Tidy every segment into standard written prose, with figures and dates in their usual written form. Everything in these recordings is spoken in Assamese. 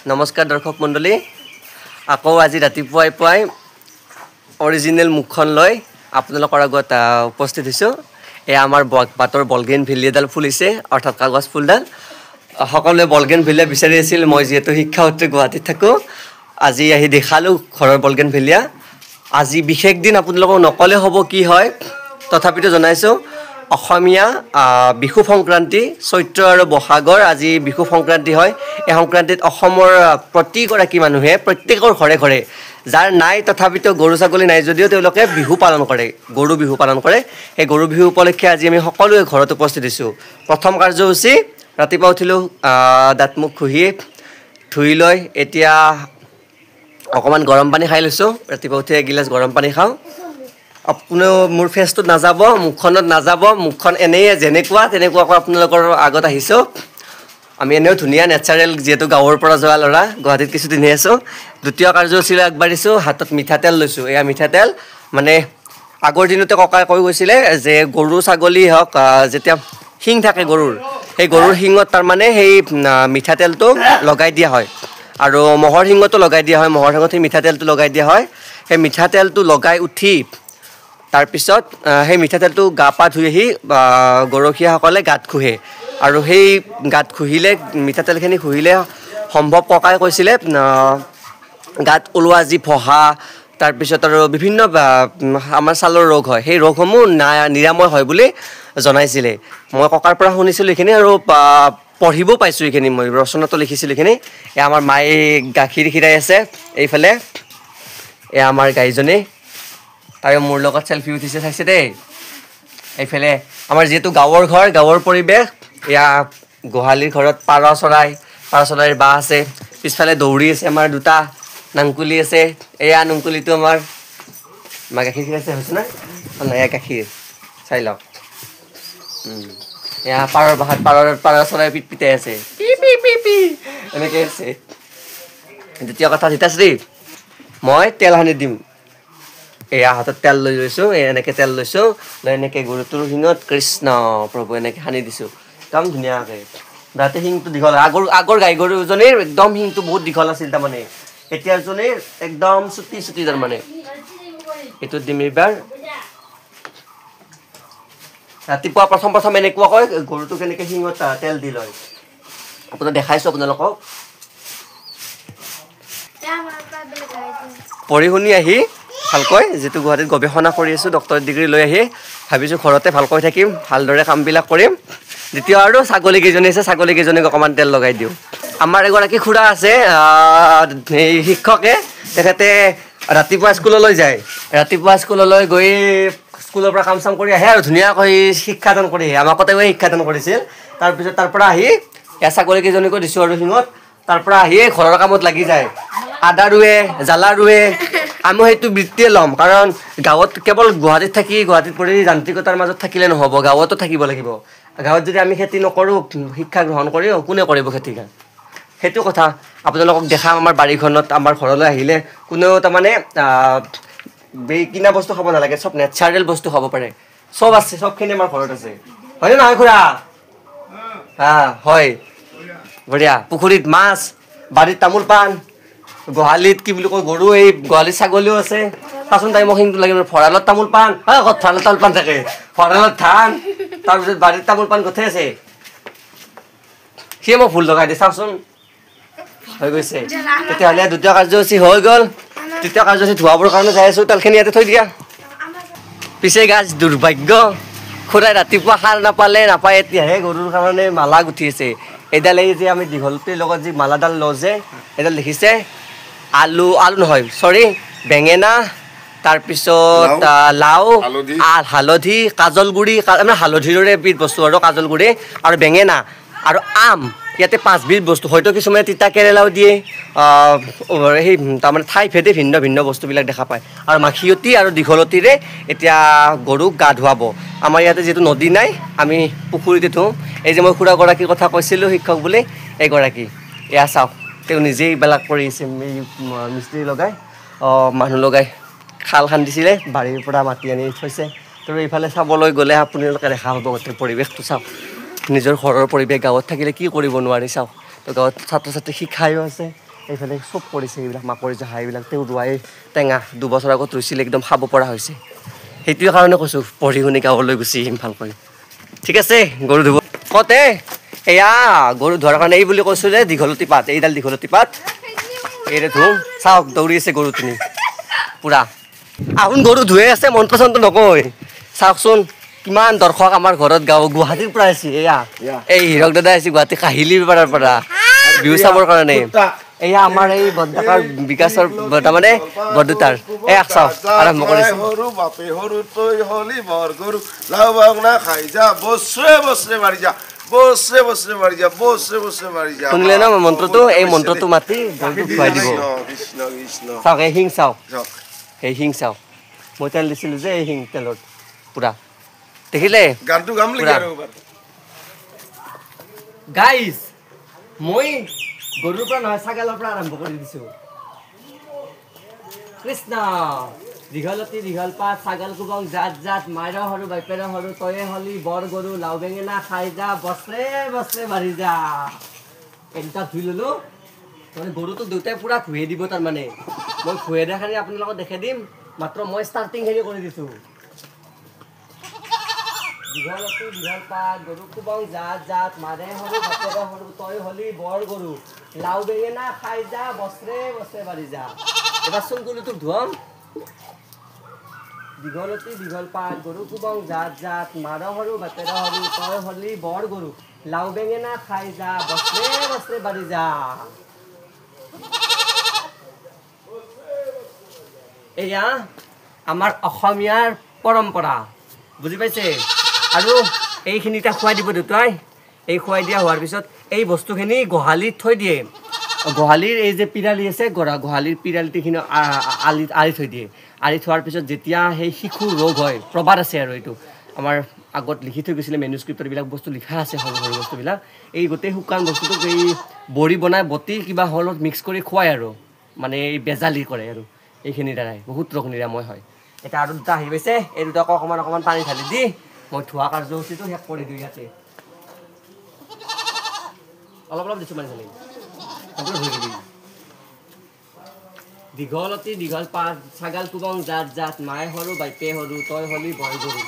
নমস্কাৰ দৰ্শক মণ্ডলী আকৌ আজি ৰাতিপুৱাই পুৱাই অৰিজিনেল মুখখন লৈ আপোনালোকৰ আগত উপস্থিত হৈছোঁ এয়া আমাৰ বাটৰ বলগেন ভিলিয়াডাল ফুলিছে অৰ্থাৎ কাগজ ফুলডাল সকলোৱে বলগেন ভিলিয়া বিচাৰি আছিল মই যিহেতু শিক্ষাসূত্ৰে গুৱাহাটীত থাকোঁ আজি আহি দেখালোঁ ঘৰৰ বলগেন ভিলিয়া আজি বিশেষ দিন আপোনালোকক নকলে হ'ব কি হয় তথাপিতো জনাইছোঁ অসমীয়া বিহু সংক্ৰান্তি চৈত্ৰ আৰু বহাগৰ আজি বিহু সংক্ৰান্তি হয় এই সংক্ৰান্তিত অসমৰ প্ৰতিগৰাকী মানুহে প্ৰত্যেকৰ ঘৰে ঘৰে যাৰ নাই তথাপিতো গৰু ছাগলী নাই যদিও তেওঁলোকে বিহু পালন কৰে গৰু বিহু পালন কৰে এই গৰু বিহু উপলক্ষে আজি আমি সকলোৱে ঘৰত উপস্থিত হৈছোঁ প্ৰথম কাৰ্যসূচী ৰাতিপুৱা উঠিলোঁ দাঁত মুখ ঘঁহি ধুই লৈ এতিয়া অকণমান গৰম পানী খাই লৈছোঁ ৰাতিপুৱা উঠি এগিলাচ গৰম পানী খাওঁ আপুনিও মোৰ ফেচটোত নাযাব মুখখনত নাযাব মুখখন এনেই যেনেকুৱা তেনেকুৱাকৈ আপোনালোকৰ আগত আহিছোঁ আমি এনেও ধুনীয়া নেচাৰেল যিহেতু গাঁৱৰ পৰা যোৱা ল'ৰা গুৱাহাটীত কিছুদিনহে আছোঁ দ্বিতীয় কাৰ্যসূচীলৈ আগবাঢ়িছোঁ হাতত মিঠাতেল লৈছোঁ এয়া মিঠাতেল মানে আগৰ দিনতে ককাই কৈ গৈছিলে যে গৰু ছাগলী হওক যেতিয়া শিং থাকে গৰুৰ সেই গৰুৰ শিঙত তাৰমানে সেই মিঠাতেলটো লগাই দিয়া হয় আৰু মহৰ শিঙতো লগাই দিয়া হয় মহৰ শিঙত সেই মিঠাতেলটো লগাই দিয়া হয় সেই মিঠাতেলটো লগাই উঠি তাৰপিছত সেই মিঠাতেলটো গা পা ধুই আহি গৰখীয়াসকলে গাত ঘঁহে আৰু সেই গাত ঘঁহিলে মিঠাতেলখিনি ঘঁহিলে সম্ভৱ ককাই কৈছিলে গাত ওলোৱা যি ফহা তাৰপিছত আৰু বিভিন্ন আমাৰ ছালৰ ৰোগ হয় সেই ৰোগসমূহ নিৰাময় হয় বুলি জনাইছিলে মই ককাৰ পৰা শুনিছিলোঁ এইখিনি আৰু পঢ়িবও পাইছোঁ এইখিনি মই ৰচনাতো লিখিছিলোঁ এইখিনি এয়া আমাৰ মায়ে গাখীৰ খীৰাই আছে এইফালে এয়া আমাৰ গাইজনী তাই মোৰ লগত চেলফি উঠিছে চাইছে দেই এইফালে আমাৰ যিহেতু গাঁৱৰ ঘৰ গাঁৱৰ পৰিৱেশ এয়া গোহালিৰ ঘৰত পাৰ চৰাইৰ বাঁহ আছে পিছফালে দৌৰি আছে আমাৰ দুটা নাংকুলি আছে এয়া নাংকুলিটো আমাৰ গাখীৰ খীৰাইছে হৈছে না এয়া গাখীৰ চাই লওক এয়া পাৰৰ বাঁহত পাৰ চৰাই পিটপিটাই আছে পি এনেকৈ আছে দ্বিতীয় কথা ৰীতাশ্ৰী মই তেল সানি দিম এয়া হাতত তেল লৈ লৈছোঁ এনেকৈ তেল লৈছোঁ লৈ এনেকৈ গৰুটোৰ শিঙত কৃষ্ণ প্ৰভু এনেকৈ সানি দিছোঁ একদম ধুনীয়াকৈ যাতে শিংটো দীঘল আগৰ গাই গৰুজনীৰ একদম শিংটো বহুত দীঘল আছিল তাৰমানে এতিয়াৰজনীৰ একদম চুটি তাৰমানে এইটোত দিম এইবাৰ ৰাতিপুৱা প্ৰথম এনেকুৱাকৈ গৰুটোক এনেকৈ শিঙত তেল দি লয় আপোনাক দেখাইছোঁ আপোনালোকক পঢ়ি শুনি আহি ভালকৈ যিটো গুৱাহাটীত গৱেষণা কৰি আছোঁ ডক্টৰেট ডিগ্ৰী লৈ আহি ভাবিছোঁ ঘৰতে ভালকৈ থাকিম ভালদৰে কামবিলাক কৰিম দ্বিতীয় আৰু ছাগলীকেইজনী আছে ছাগলীকেইজনীক অকণমান তেল লগাই দিওঁ আমাৰ এগৰাকী খুৰা আছে শিক্ষকে তেখেতে ৰাতিপুৱা স্কুললৈ যায় ৰাতিপুৱা স্কুললৈ গৈ স্কুলৰ পৰা কাম চাম কৰি আহে আৰু ধুনীয়াকৈ শিক্ষাদান কৰি আহে আমাকো তেওঁ শিক্ষাদান কৰিছিল তাৰপিছত তাৰ পৰা আহি এয়া ছাগলীকেইজনীকো দিছোঁ আৰু শিঙত তাৰ পৰা আহিয়ে ঘৰৰ কামত লাগি যায় আদা ৰুৱে জ্বালা ৰুৱে আমি সেইটো বৃত্তিয়ে ল'ম কাৰণ গাঁৱত কেৱল গুৱাহাটীত পৰি যান্ত্ৰিকতাৰ মাজত থাকিলে নহ'ব গাঁৱতো থাকিব লাগিব গাঁৱত যদি আমি খেতি নকৰোঁ শিক্ষা গ্ৰহণ কৰি কোনে কৰিব খেতি সেইটো কথা আপোনালোকক দেখাম আমাৰ বাৰীখনত আমাৰ ঘৰলৈ আহিলে কোনেও তাৰমানে কিনা বস্তু খাব নালাগে চব নেচাৰেল বস্তু খাব পাৰে চব আছে চবখিনি আমাৰ ঘৰত আছে হয়নে নহয় খুৰা হয় বঢ়িয়া পুখুৰীত মাছ বাৰীত তামোল পাণ গোহালিত কি বুলি কয় গৰু এই গোহালিত ছাগলীও আছে চাচোন তাই মোক শিংটো লাগিব ভঁৰালত তামোল পাণ ভঁৰালত তামোল পাণ থাকে ভঁৰালত ধান তাৰপিছত বাৰীত তামোল পাণ গোটেই আছে সিয়ে মোক ভুল লগাই দিয়ে চাওকচোন হৈ গৈছে তেতিয়াহ'লে দ্বিতীয় কাৰ্যসূচী হৈ গ'ল তৃতীয় কাৰ্যসূচী ধোৱাবৰ কাৰণে যাই আছোঁ তেলখিনি ইয়াতে থৈ দিয়া পিছে গাছ দুৰ্ভাগ্য খুৰাই ৰাতিপুৱা সাৰ নাপায় এতিয়াহে গৰুৰ কাৰণে মালা গুঠি আছে এইডাল এই যে আমি দীঘলটিৰ লগত যি মালাডাল লওঁ যে এইডাল দেখিছে আলু নহয় চৰি বেঙেনা তাৰপিছত লাও হালধি কাজল গুড়ি মানে হালধিৰে এবিধ বস্তু আৰু কাজল গুড়ি আৰু বেঙেনা আৰু আম ইয়াতে 5বিধ বস্তু হয়তো কিছুমানে তিতা কেৰেলাও দিয়ে সেই তাৰমানে ঠাই ভেদে ভিন্ন ভিন্ন বস্তুবিলাক দেখা পায় আৰু মাখিয়তী আৰু দীঘলতিৰে এতিয়া গৰুক গা ধুৱাব আমাৰ ইয়াতে যিহেতু নদী নাই আমি পুখুৰীতে ধুওঁ এই যে মই খুৰাগৰাকীৰ কথা কৈছিলোঁ শিক্ষক বুলি এইগৰাকী এয়া চাওক তেওঁ নিজেই এইবিলাক কৰি আছে মিস্ত্ৰী লগাই মানুহ লগাই খাল খান্দিছিলে বাৰীৰ পৰা মাটি আনি থৈছে তো এইফালে চাবলৈ গ'লে আপোনালোকে দেখা হ'ব গোটেই পৰিৱেশটো চাওক নিজৰ ঘৰৰ পৰিৱেশ গাঁৱত থাকিলে কি কৰিব নোৱাৰি চাওক তো গাঁৱত ছাত্ৰ ছাত্ৰী শিক্ষায়ো আছে এইফালে চব পৰিছে এইবিলাক মাকৰি জহা এইবিলাক তেওঁ ৰোৱাই টেঙা 2 বছৰ আগত ৰুইছিলে একদম খাব পৰা হৈছে সেইটোৱে কাৰণে কৈছোঁ পঢ়ি শুনি গাঁৱলৈ গুচি আহিম ভালকৈ ঠিক আছে গৰু ধুব কতে এয়া গৰু ধোৱাৰ কাৰণে এই বুলি কৈছোঁ যে দীঘলতি পাত এইডাল দীঘলতি পাত এইৰে ধুম চাওক দৌৰি আছে গৰু তিনি পূৰা আহোন গৰু ধুৱে আছে মন্ত্ৰ চন্ত্ৰ নকয় চাওকচোন কিমান দৰ্শক আমাৰ ঘৰত গাঁও গুৱাহাটীৰ পৰা আছে এয়া এই হীৰক দাদা আছে গুৱাহাটী কাহিলী পাৰাৰ পৰা বিহু চাবৰ কাৰণে এয়া আমাৰ এই বৰডাকাৰ বিকাশৰ তাৰমানে বৰদুতাৰ এক চাওক আৰম্ভ কৰিছে সৰু বাপে সৰু তই হলি বৰ গৰু লাও বাংলা খাই যা বছৰে বছৰে মাৰি যা বছৰে বছৰে মাৰি যা বছৰে বছৰে মাৰি যা শুনিলে ন মন্ত্ৰটো এই মন্ত্ৰটো মাতি গৰুটো খুৱাই দিব কৃষ্ণ কৃষ্ণ চাওক এই হিং চাওক এই হিং চাওক মই তেল দিছিলোঁ যে এই হিং তেলত পূৰা দেখিলে গানটো গাম লাগি আৰু গাইজ মই গৰুৰ পৰা নহয় ছাগালৰ পৰা আৰম্ভ কৰি দিছোঁ কৃষ্ণ দীঘলতি দীঘল পাত ছাগাল কুবং জাত জাত মাইৰ সৰু বাইপেৰ সৰু তয়ে হলি বৰ গৰু লাও বেঙেনা খাই যা বছৰে বছৰে বাঢ়ি যা এই দুটা ধুই ল'লোঁ মানে গৰুটো দেউতাই পূৰা ধুৱে দিব তাৰমানে মই ধুৱে দেখানি আপোনালোকক দেখাই দিম মাত্ৰ মই ষ্টাৰ্টিং হেৰি কৰি দিছোঁ দীঘলতি দীঘল পাত গৰু কুবং জাত জাত মাৰে সৰু বাপেৰ সৰু তই হলি বৰ গৰু লাও বেঙেনা খাই যা বছৰে বছৰে বাঢ়ি যা এবাৰ চোন গৰুটোক ধুৱাম দীঘলতি দীঘল পাত গৰু কুবং জাত জাত মাৰ সৰু বাপেৰ সৰু তই হলি বৰ গৰু লাও বেঙেনা খাই যা বছৰে বছৰে বাঢ়ি যা এয়া আমাৰ অসমীয়াৰ পৰম্পৰা বুজি পাইছে আৰু এইখিনিতে খুৱাই দিব দেউতাই এই খুৱাই দিয়া হোৱাৰ পিছত এই বস্তুখিনি গোহালিত থৈ দিয়ে গোহালিৰ এই যে পিৰালি আছে গোহালিৰ পিৰালিখিনি আঁৰি থৈ দিয়ে আঁৰি থোৱাৰ পিছত যেতিয়া সেই শিশু ৰোগ হয় প্ৰবাদ আছে আৰু এইটো আমাৰ আগত লিখি থৈ গৈছিলে মেনুস্ক্ৰিপ্টত এইবিলাক বস্তু লিখা আছে সৰু সৰু বস্তুবিলাক এই গোটেই শুকান বস্তুটোক এই বড়ি বনাই বটি কিবা হলত মিক্স কৰি খুৱায় আৰু মানে এই বেজালি কৰে আৰু এইখিনিৰ দ্বাৰাই বহুত ৰোগ নিৰাময় হয় এতিয়া আৰু দুটা আহি পাইছে এই দুটাক অকণমান অকণমান পানী ঢালি দি মই ধোৱা কাৰ্যসূচীটো শেষ কৰি দিওঁ ইয়াতে অলপ অলপ দিছোঁ মানে ঢালি দীঘলতি দীঘল পাত ছাগাল কুবং জাত জাত মায়ে সৰু বাইপে সৰু তই হলি বৰ গৰু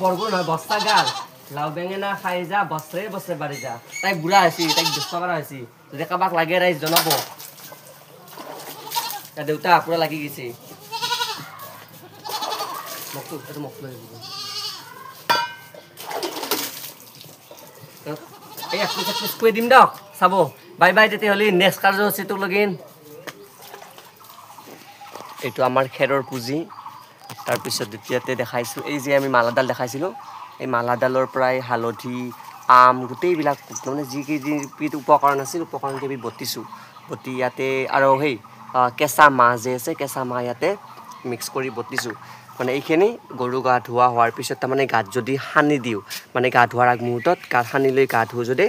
বৰগৰু নহয় বস্তা গাল লাও বেঙেনা খাই যা বছৰে বছৰে বাঢ়ি যা তাই বুঢ়া হৈছি তাইক দুষ্ট কৰা হৈছি যদি কাৰোবাক লাগে ৰাইজ জনাব দেউতা পূৰা লাগি গৈছে এই একপিচ কৈ দিম দিয়ক চাব বাই বাই তেতিয়াহ'লে নেক্সট কাৰ্যসূচীটোক লগিন এইটো আমাৰ খেৰৰ পুঁজি তাৰপিছত দ্বিতীয়তে দেখাইছোঁ এই যে আমি মালাডাল দেখাইছিলোঁ এই মালাডালৰ পৰাই হালধি আম গোটেইবিলাক মানে যি উপকৰণ আছিল উপকৰণকেইবিধ বটিছোঁ বটি ইয়াতে আৰু সেই কেঁচা মাহ যে আছে কেঁচা মাহ ইয়াতে মিক্স কৰি বটিছোঁ মানে এইখিনি গৰু গা ধোৱা হোৱাৰ পিছত তাৰমানে গাত যদি সানি দিওঁ মানে গা ধোৱাৰ আগমুহূৰ্তত গাত সানি লৈ গা ধুওঁ যদি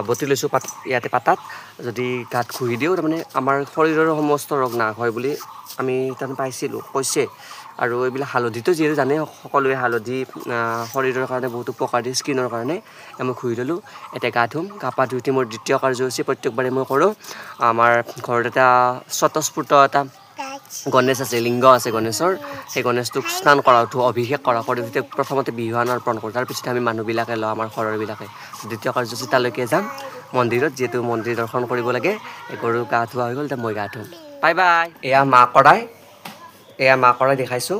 বটি লৈছোঁ ইয়াতে পাতাত যদি গাত ঘঁহি দিওঁ তাৰমানে আমাৰ শৰীৰৰ সমস্ত ৰোগ নাশ হয় বুলি আমি তাৰমানে পাইছিলোঁ কৈছে আৰু এইবিলাক হালধিটো যিহেতু জানে সকলোৱে হালধি শৰীৰৰ কাৰণে বহুত উপকাৰী স্কিনৰ কাৰণে আমি ঘঁহি ল'লোঁ এতিয়া গা ধুম গা পা ধুই মোৰ দ্বিতীয় কাৰ্যসূচী প্ৰত্যেকবাৰে মই কৰোঁ আমাৰ ঘৰত এটা স্বতঃস্ফূৰ্ত এটা গণেশ আছে লিংগ আছে গণেশৰ সেই গণেশটোক স্নান কৰা উঠোঁ অভিষেক কৰা কৰি প্ৰথমতে বিহুৱান অৰ্পণ কৰোঁ তাৰপিছত আমি মানুহবিলাকে লওঁ আমাৰ ঘৰৰবিলাকে দ্বিতীয় কাৰ্যসূচী তালৈকে যাম মন্দিৰত যিহেতু মন্দিৰ দৰ্শন কৰিব লাগে গৰু গা ধোৱা হৈ গ'ল এতিয়া মই গা ধুম বাই বাই এয়া মাহ কৰাই দেখাইছোঁ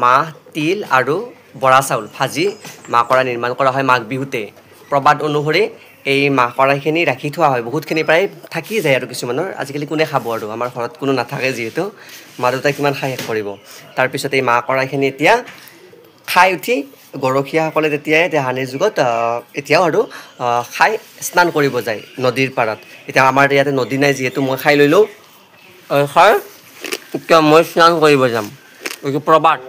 মাহ তিল আৰু বৰা চাউল ভাজি মাহ কৰাই নিৰ্মাণ কৰা হয় মাঘ বিহুতে প্ৰবাদ অনুসৰি এই মাহ কড়াইখিনি ৰাখি থোৱা হয় বহুতখিনি প্ৰায় থাকি যায় আৰু কিছুমানৰ আজিকালি কোনে খাব আৰু আমাৰ ঘৰত কোনো নাথাকে যিহেতু মা দেউতাই কিমান খাই শেষ কৰিব তাৰপিছত এই মাহ কড়াইখিনি এতিয়া খাই উঠি গৰখীয়াসকলে তেতিয়াই দেহানিৰ যুগত এতিয়াও আৰু খাই স্নান কৰিব যায় নদীৰ পাৰত এতিয়া আমাৰ ইয়াতে নদী নাই যিহেতু মই খাই লৈ লওঁ খাই এতিয়া মই স্নান কৰিব যাম এইটো প্ৰবাদ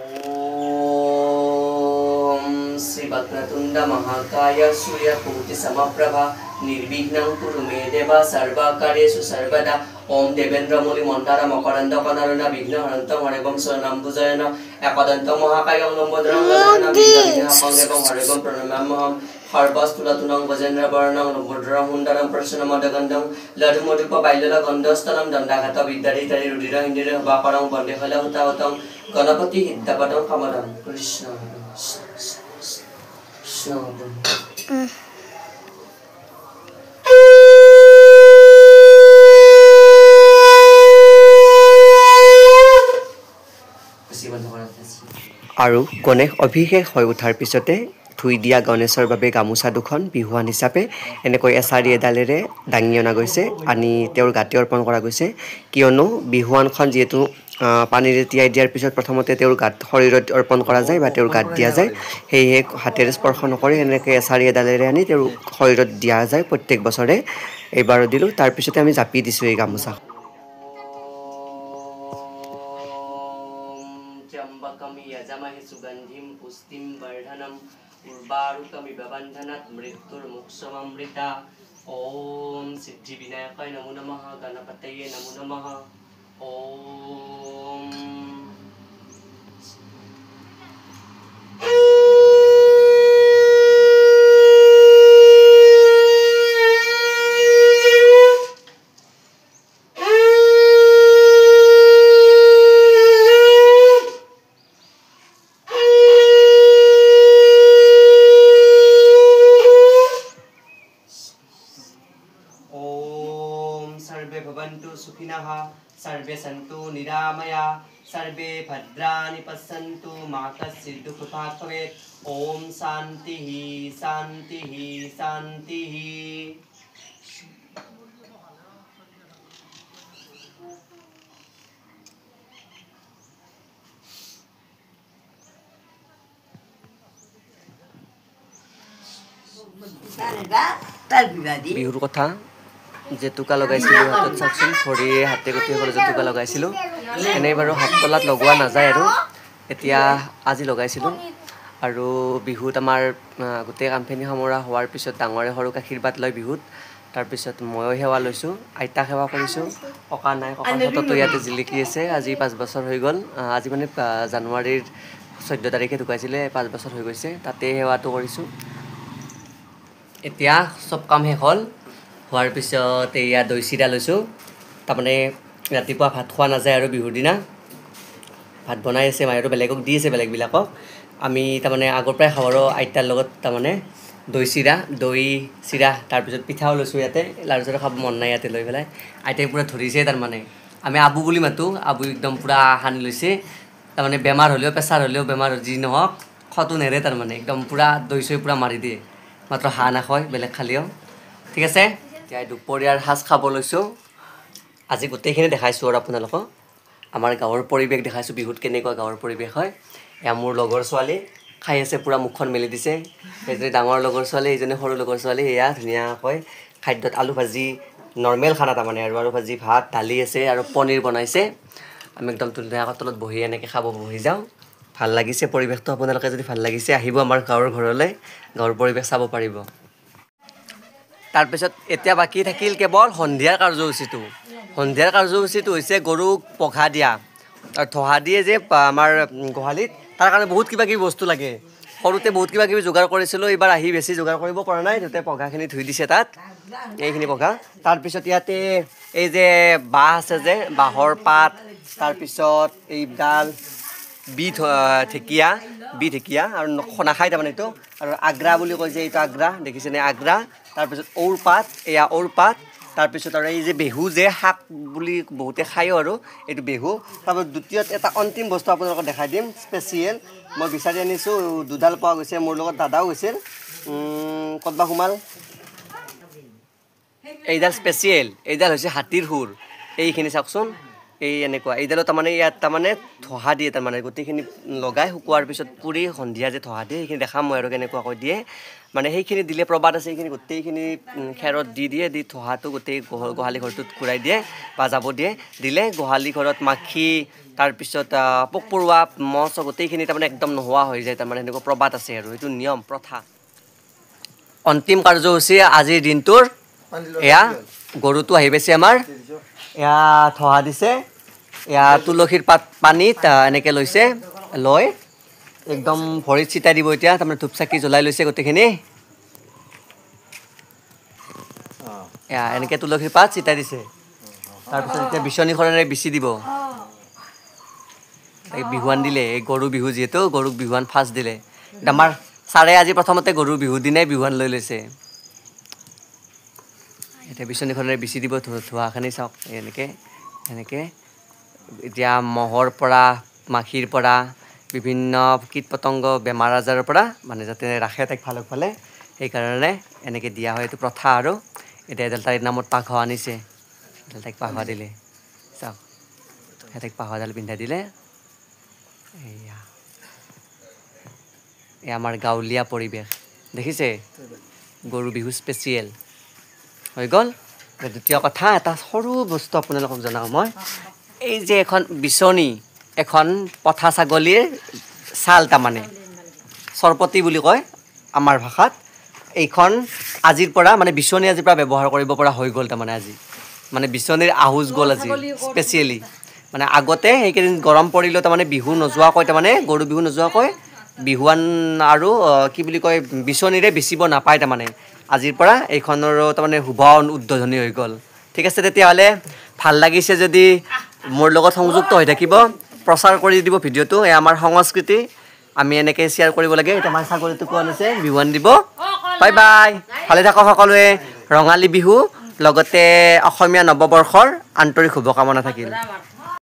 वक्रतुंड महाकाय सूर्यकोटि समप्रभा निर्विघ्नं कुरु मे देवा सर्वकार्येषु सर्वदा ओम देवेन्द्रमौलि मन्दार मकरन्द कनरुण विघ्नहरन्तं हरिवं शरणम्बुजयन एकदन्त महाकायं लम्बोदरं गजाननं विघ्नविनाशं देवं हरिवं प्रणमाम्यहं সৰ্বস্তুলতুনং গজেন্দ্ৰবৰ্ণং নভোদ্ৰং সুন্দৰং প্ৰসন্নমদগন্ধং লধুমধুপ বাল্যল গন্ধস্থলম দণ্ডাঘাত বিদ্যাধিতাৰি ৰুধিৰ ইন্দ্ৰিৰ সভাকৰং বন্দে হলহুতাহতং গণপতি হিদ্যাপদং কামদং কৃষ্ণ কৃষ্ণ আৰু গণেশ অভিষেক হৈ উঠাৰ পিছতে ধুই দিয়া গণেশৰ বাবে গামোচা দুখন বিহুৱান হিচাপে এনেকৈ এছাৰি এডালেৰে দাঙি অনা গৈছে আনি তেওঁৰ গাতে অৰ্পণ কৰা গৈছে কিয়নো বিহুৱানখন যিহেতু পানীৰে তিয়াই দিয়াৰ পিছত প্ৰথমতে তেওঁৰ গাত শৰীৰত অৰ্পণ কৰা যায় বা তেওঁৰ গাত দিয়া যায় সেয়েহে হাতেৰে স্পৰ্শ নকৰি এনেকৈ এছাৰি এডালেৰে আনি তেওঁৰ শৰীৰত দিয়া যায় প্ৰত্যেক বছৰে এইবাৰো দিলোঁ তাৰপিছতে আমি জাপি দিছোঁ এই গামোচা यजमहि सुगंधिं पुष्टिं वर्धनं उर्वारुकमिव बन्धनात् मृत्युर्मुक्षममृता ॐ सिद्धिविनायकाय नमो नमः गणपतये नमो नमः सर्वे भवन्तु सुखिनः सर्वे सन्तु निरामया सर्वे भद्राणि पश्यन्तु मा कश्चित् दुःखभाग् भवेत् ॐ शान्तिः शान्तिः शान्तिः বিহুৰ কথা জেতুকা লগাইছিলোঁ হাতত চাওকচোন ভৰিয়ে হাতে গোটেই জেতুকা লগাইছিলোঁ এনেই বাৰু হাত তলাত লগোৱা নাযায় আৰু এতিয়া আজি লগাইছিলোঁ আৰু বিহুত আমাৰ গোটেই কামখিনি সামৰা হোৱাৰ পিছত ডাঙৰে সৰুক আশীৰ্বাদ লয় বিহুত তাৰপিছত ময়ো সেৱা লৈছোঁ আইতাক সেৱা কৰিছোঁ ককা নাই ককাৰ ফটোটো ইয়াতে জিলিকি আছে আজি 5 বছৰ হৈ গ'ল আজি মানে জানুৱাৰীৰ 14 তাৰিখে ঢুকাইছিলে 5 বছৰ হৈ গৈছে তাতে সেৱাটো কৰিছোঁ এতিয়া চব কাম শেষ হ'ল হোৱাৰ পিছত এয়া দৈ চিৰা লৈছোঁ তাৰমানে ৰাতিপুৱা ভাত খোৱা নাযায় আৰু বিহুৰ দিনা ভাত বনাই আছে মায়েৰো বেলেগক দি আছে বেলেগবিলাকক আমি তাৰমানে আগৰ পৰাই খাওঁ আৰু আইতাৰ লগত তাৰমানে দৈ চিৰা তাৰপিছত পিঠাও লৈছোঁ ইয়াতে লাৰু চাৰু খাব মন নাই ইয়াতে লৈ পেলাই আইতাই পূৰা ধৰিছে তাৰমানে আমি আবু বুলি মাতোঁ আবু একদম পূৰা সানি লৈছে তাৰমানে বেমাৰ হ'লেও প্ৰেছাৰ হ'লেও বেমাৰ যি নহওক খটো নেৰে তাৰমানে একদম পূৰা দৈ চৈ পূৰা মাৰি দিয়ে মাত্ৰ হাঁহ নাখায় বেলেগ খালেও ঠিক আছে এতিয়া দুপৰীয়াৰ সাজ খাব লৈছোঁ আজি গোটেইখিনি দেখাইছোঁ আৰু আপোনালোকক আমাৰ গাঁৱৰ পৰিৱেশ দেখাইছোঁ বিহুত কেনেকুৱা গাঁৱৰ পৰিৱেশ হয় এয়া মোৰ লগৰ ছোৱালী খাই আছে পূৰা মুখখন মেলি দিছে সেইজনী ডাঙৰ লগৰ ছোৱালী এইজনী সৰু লগৰ ছোৱালী এয়া ধুনীয়াকৈ খাদ্যত আলু ভাজি নৰ্মেল খানা তাৰমানে আৰু আলু ভাজি ভাত দালি আছে আৰু পনীৰ বনাইছে আমি একদম ধুনীয়াকৈ তলত বহি এনেকৈ খাব বহি যাওঁ ভাল লাগিছে পৰিৱেশটো আপোনালোকে যদি ভাল লাগিছে আহিব আমাৰ গাঁৱৰ ঘৰলৈ গাঁৱৰ পৰিৱেশ চাব পাৰিব তাৰপিছত এতিয়া বাকী থাকিল কেৱল সন্ধিয়াৰ কাৰ্যসূচীটো হৈছে গৰুক পঘা দিয়া আৰু থহা দিয়ে যে আমাৰ গোহালিত তাৰ কাৰণে বহুত কিবা কিবি বস্তু লাগে সৰুতে বহুত কিবা কিবি যোগাৰ কৰিছিলোঁ এইবাৰ আহি বেছি যোগাৰ কৰিব পৰা নাই তাতে পঘাখিনি ধুই দিছে তাত এইখিনি পঘা তাৰপিছত ইয়াতে এই যে বাঁহ আছে যে বাঁহৰ পাত তাৰপিছত এইডাল ঢেকীয়া আৰু নাখায় তাৰমানে এইটো আৰু আগ্ৰা বুলি কয় যে এইটো আগ্ৰা দেখিছেনে আগ্ৰা তাৰপিছত ঔৰ পাত তাৰপিছত আৰু এই যে বেহু যে শাক বুলি বহুতে খায়ো আৰু এইটো বেহু তাৰপিছত দ্বিতীয়ত এটা অন্তিম বস্তু আপোনালোকক দেখাই দিম স্পেচিয়েল মই বিচাৰি আনিছোঁ দুডাল পোৱা গৈছে মোৰ লগত দাদাও গৈছিল ক'তবা সোমাল এইডাল স্পেচিয়েল এইডাল হৈছে হাতীৰ সুৰ এইখিনি চাওকচোন এই এনেকুৱা এইডালো তাৰমানে ইয়াত তাৰমানে থহা দিয়ে তাৰমানে গোটেইখিনি লগাই শুকোৱাৰ পিছত পুৰি সন্ধিয়া যে থহা দিয়ে সেইখিনি দেখাম মই আৰু কেনেকুৱাকৈ দিয়ে মানে সেইখিনি দিলে প্ৰবাদ আছে সেইখিনি গোটেইখিনি খেৰত দি থহাটো গোটেই গোহালি ঘৰটোত ঘূৰাই দিয়ে বা যাব দিলে গোহালি ঘৰত মাখি তাৰপিছত পোক পৰুৱা মহ গোটেইখিনি তাৰমানে একদম নোহোৱা হৈ যায় তাৰমানে সেনেকুৱা প্ৰবাদ আছে আৰু এইটো নিয়ম প্ৰথা অন্তিম কাৰ্যসূচী আজিৰ দিনটোৰ এয়া গৰুটো আহি পাইছে আমাৰ এয়া থহা দিছে এয়া তুলসীৰ পানীত এনেকৈ লৈ একদম ভৰিত চিটাই দিব এতিয়া তাৰমানে ধূপ চাকি জ্বলাই লৈছে গোটেইখিনি এনেকৈ তুলসী পাত চিটাই দিছে তাৰপিছত এতিয়া বিচনীখনেৰে বিচি দিব বিহুৱান দিলে এই গৰু বিহু যিহেতু গৰুক বিহুৱান ফাৰ্ষ্ট দিলে আমাৰ ছাৰে আজি প্ৰথমতে গৰুৰ বিহুৰ দিনাই বিহুৱান লৈ লৈছে এতিয়া বিচনীখনেৰে বিচি দিব ধোৱাখিনি চাওক এনেকৈ এতিয়া মহৰ পৰা মাখিৰ পৰা বিভিন্ন কীট পতংগ বেমাৰ আজাৰৰ পৰা মানে যাতে ৰাখে তাইক ভালে সেইকাৰণে এনেকৈ দিয়া হয় এইটো প্ৰথা আৰু এতিয়া এডাল তাইৰ নামত পাঘা আনিছে এডাল তাইক পাঘা দিলে চাওক তাইক পাঘাডাল পিন্ধাই দিলে এয়া আমাৰ গাঁৱলীয়া পৰিৱেশ দেখিছে গৰু বিহু স্পেচিয়েল হৈ গ'ল দ্বিতীয় কথা এটা সৰু বস্তু আপোনালোকক জনাওঁ মই এই যে এখন বিচনী এখন পঠা ছাগলীৰ ছাল তাৰমানে চৰপতি বুলি কয় আমাৰ ভাষাত এইখন আজিৰ পৰা মানে বিচনী আজিৰ পৰা ব্যৱহাৰ কৰিব পৰা হৈ গ'ল তাৰমানে আজি মানে বিচনীৰ আহোজ গ'ল আজি স্পেচিয়েলি মানে আগতে সেইকেইদিন গৰম পৰিলেও তাৰমানে বিহু নোযোৱাকৈ তাৰমানে গৰু বিহু নোযোৱাকৈ বিহুৱান আৰু কি বুলি কয় বিচনীৰে বিচিব নাপায় তাৰমানে আজিৰ পৰা এইখনৰো তাৰমানে শুভ উদ্বোধনী হৈ গ'ল ঠিক আছে তেতিয়াহ'লে ভাল লাগিছে যদি মোৰ লগত সংযুক্ত হৈ থাকিব প্ৰচাৰ কৰি দিব ভিডিঅ'টো এই আমাৰ সংস্কৃতি আমি এনেকৈ শ্বেয়াৰ কৰিব লাগে এতিয়া আমাৰ ছাগলীটোকো আনিছে বিহুৱান দিব বাই বাই ভালে থাকক সকলোৱে ৰঙালী বিহু লগতে অসমীয়া নৱবৰ্ষৰ আন্তৰিক শুভকামনা থাকিল